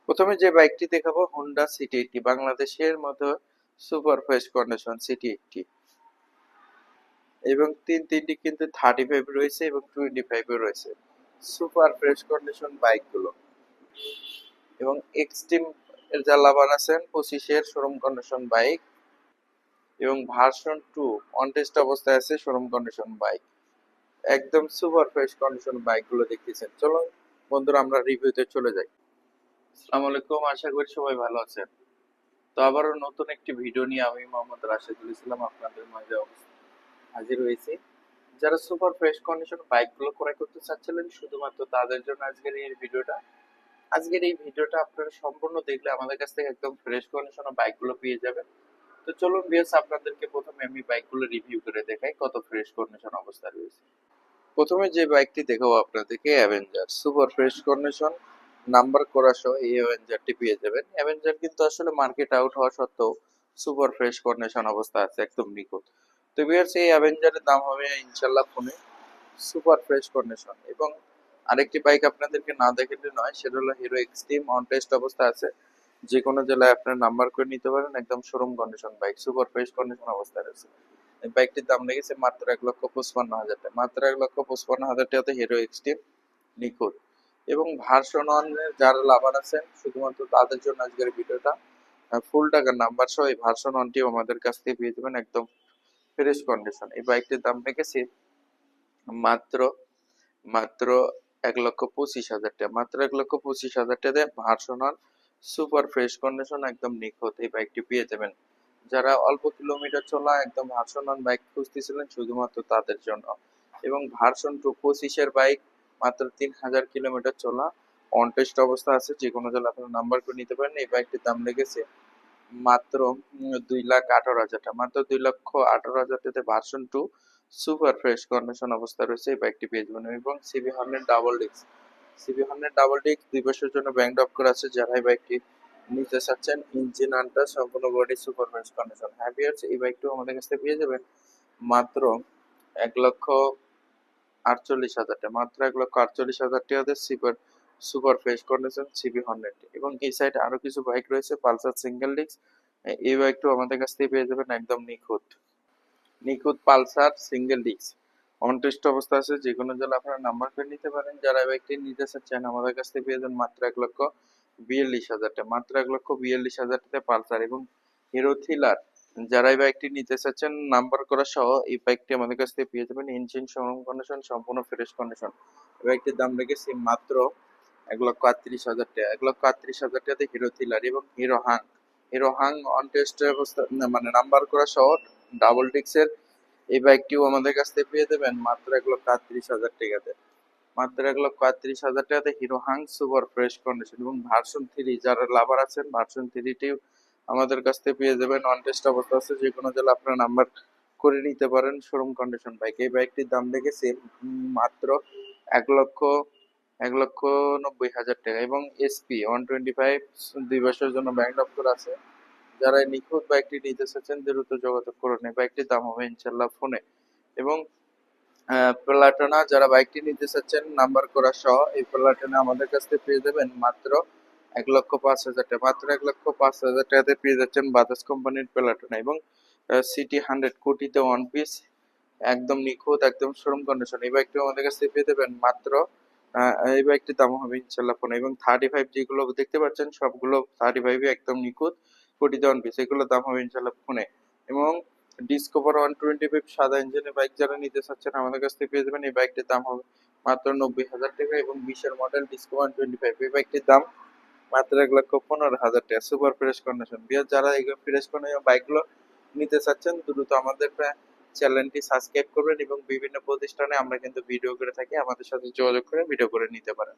প্রথমে যে বাইকটি দেখাবো হোন্ডা সিটি এইটটি, বাংলাদেশের মতো super fresh condition city eighty, এবং তিনটি কিন্তু 35 রয়েছে এবং 25 রয়েছে। সুপার ফ্রেশ কন্ডিশন বাইকগুলো, এবং এক্সট্রিম এর যা লাভার আছেন 25 শোরুম কন্ডিশন বাইক, এবং ভার্সন 2 অন টেস্ট অবস্থায় আছে শোরুম কন্ডিশন বাইক। একদম সুপার ফ্রেশ কন্ডিশন বাইকগুলো দেখতেছেন। চলো বন্ধুরা আমরা রিভিউতে চলে যাই। আসসালামু আলাইকুম, আশা করি সবাই ভালো আছেন। তো আবারও নতুন একটি ভিডিও নিয়ে আমি মোহাম্মদ রাশেদুল ইসলাম আপনাদের মাঝে হাজির হয়েছি। যারা সুপার ফ্রেশ কন্ডিশন বাইকগুলো ক্রয় করতে চাচ্ছিলেন শুধুমাত্র তাদের জন্য আজকের এই ভিডিওটা। আজকের এই ভিডিওটা আপনারা সম্পূর্ণ দেখলে আমাদের কাছ থেকে একদম ফ্রেশ কন্ডিশন বাইকগুলো পেয়ে যাবেন। তো চলুন ভিউয়ার্স, আপনাদেরকে প্রথমে আমি বাইকগুলো রিভিউ করে দেখাই কত ফ্রেশ কন্ডিশন অবস্থায় রয়েছে। প্রথমে যে বাইকটি দেখাবো আপনাদেরকে Avenger super fresh condition number করা সহ এই অ্যাভেঞ্জারটি পেয়ে যাবেন। অ্যাভেঞ্জার কিন্তু আসলে মার্কেট আউট হওয়া সত্ত্বেও সুপার ফ্রেশ কন্ডিশন অবস্থা আছে, একদম নিখুঁত। তো ভিউয়ার্স, এই অ্যাভেঞ্জারের দাম হবে ইনশাল্লাহ ফোনে সুপার ফ্রেশ কন্ডিশন। এবং আরেকটি বাইক আপনাদেরকে না দেখালে নয়, সেটা হলো হিরো এক্সট্রিম অন টেস্ট অবস্থা আছে। যে কোনো জেলায় আপনার নাম্বার করে নিতে পারেন, একদম showroom condition bike, super fresh condition অবস্থায় রয়েছে। এই বাইকটির দাম লেগেছে মাত্র 1,55,000 টাকা, মাত্র 1,55,000 টাকাতে হিরো এক্সট্রিম নিখুঁত। এবং ভার্সন ওয়ান যারা লাভার আছেন শুধুমাত্র তাদের জন্য আজকের ভিডিওটা। ফুল টাকার নাম্বার সহ এই ভার্সন ওয়ানটিও আমাদের কাছ থেকে পেয়ে যাবেন একদম ফ্রেশ কন্ডিশন। এই বাইকটির দাম রেখেছি মাত্র মাত্র 1,25,000 টাকা, মাত্র 1,25,000 টাকায় version one super fresh condition একদম নিখুঁত এই বাইকটি পেয়ে যাবেন। যারা অল্প কিলোমিটার চলা একদম ভার্সন ওয়ান বাইক খুঁজতেছিলেন শুধুমাত্র তাদের জন্য। এবং ভার্সন টু 25-এর বাইক, মাত্র 3,000 কিলোমিটার চলা, অন টেস্ট অবস্থা আছে, যে কোনো জেলা আপনার নাম্বার করে নিতে পারেন। এই বাইকটির দাম লেগেছে মাত্র 2,18,000 টাকা, মাত্র 2,18,000 টাকাতে version two super fresh condition অবস্থা রয়েছে এই বাইকটি পেয়ে যাবেন। এবং CB Hornet double disc, CB Hornet double disc 2 বছরের জন্য ব্যাংক ড্রপ করা আছে। যারা এই বাইকটি নিতে চাচ্ছেন, ইঞ্জিন আনটা সম্পূর্ণ বডি সুপার ফ্রেশ কন্ডিশন। হ্যাভিয়ার্স এই বাইকটিও আমাদের কাছে পেয়ে যাবেন মাত্র 1,48,000 টাকা, মাত্র 1,48,000 টাকাতে super super fresh condition CB Hornet. এবং এই সাইডে আরো কিছু বাইক রয়েছে পালসার সিঙ্গেল ডিস্ক, এই বাইকটিও আমাদের কাছ থেকে পেয়ে যাবেন একদম নিখুঁত নিখুঁত Pulsar single disc, on test অবস্থা আছে। যে কোনো জেলা আপনারা নাম্বার করে নিতে পারেন। যারা এই বাইকটি নিতে চাচ্ছেন আমাদের কাছ থেকে পেয়ে যাবেন মাত্র 1,42,000 টাকা, মাত্র 1,42,000 টাকা পালসার। এবং হিরো থ্রিলার যারা এই বাইকটি নিতে চাচ্ছেন নাম্বার করা সহ এই বাইকটি আমাদের কাছ থেকে পেয়ে যাবেন ইঞ্জিন শোরুম কন্ডিশন, সম্পূর্ণ ফ্রেশ কন্ডিশন। এই বাইকটির দাম রেখেছি মাত্র 1,38,000 টাকা, 1,38,000 টাকাতে হিরো থ্রিলার। এবং hero Hang, hero Hang on test অবস্থা মানে নাম্বার করা সহ ডাবল ডিক্সের এই বাইকটিও আমাদের কাছ থেকে পেয়ে যাবেন মাত্র 1,38,000 টাকাতে, মাত্র 1,38,000 টাকাতে hero Hang super fresh condition. এবং ভার্সন থ্রি যারা লাভার আছেন ভার্সন থ্রিটিও আমাদের কাছ থেকে পেয়ে যাবেন অন টেস্ট অবস্থা আছে। যে কোনো জেলা আপনার নাম্বার করে নিতে পারেন শোরুম কন্ডিশন বাইক। এই বাইকটির দাম রেখেছি মাত্র 1,90,000 টাকা। এবং এসপি 125 2 বছরের জন্য ব্যাংক ড্রপ করা আছে। যারা এই নিখুঁত বাইকটি নিতে চাচ্ছেন দ্রুত যোগাযোগ করুন, এই বাইকটির দাম হবে ইনশাল্লাহ ফোনে। এবং প্লাটিনা যারা বাইকটি নিতে চাচ্ছেন নাম্বার করা সহ এই প্লাটিনা আমাদের কাছ থেকে পেয়ে যাবেন মাত্র 1,05,000 টাকা, মাত্র 1,05,000 টাকাতে পেয়ে যাচ্ছেন বাজাজ কোম্পানির প্লাটিনা। এবং সিটি 100 কোটিতে ওয়ান পিস একদম নিখুঁত একদম শোরুম কন্ডিশন এই বাইকটি আমাদের কাছ থেকে পেয়ে যাবেন মাত্র এই বাইকটির দাম হবে ইনশাল্লাহ ফোনে। এবং 35 যেগুলো দেখতে পাচ্ছেন সবগুলো 35 একদম নিখুঁত কোটিতে ওয়ান পিস, এগুলোর দাম হবে ইনশাল্লাহ ফোনে। এবং ডিসকভার 125 সাদা ইঞ্জিনের বাইক যারা নিতে চাচ্ছেন আমাদের কাছ থেকে পেয়ে যাবেন। এই বাইকটির দাম হবে মাত্র 90,000 টাকা। এবং 20-এর মডেল ডিসকভার 125 এই বাইকটির দাম মাত্র 1,15,000 টাকা, সুপার ফ্রেশ কন্ডিশন। বিয়ার যারা এই ফ্রেশ কন্ডিশন বাইকগুলো নিতে চাচ্ছেন দ্রুত আমাদের চ্যানেলটি সাবস্ক্রাইব করবেন। এবং বিভিন্ন প্রতিষ্ঠানে আমরা কিন্তু ভিডিও করে থাকি, আমাদের সাথে যোগাযোগ করে ভিডিও করে নিতে পারেন।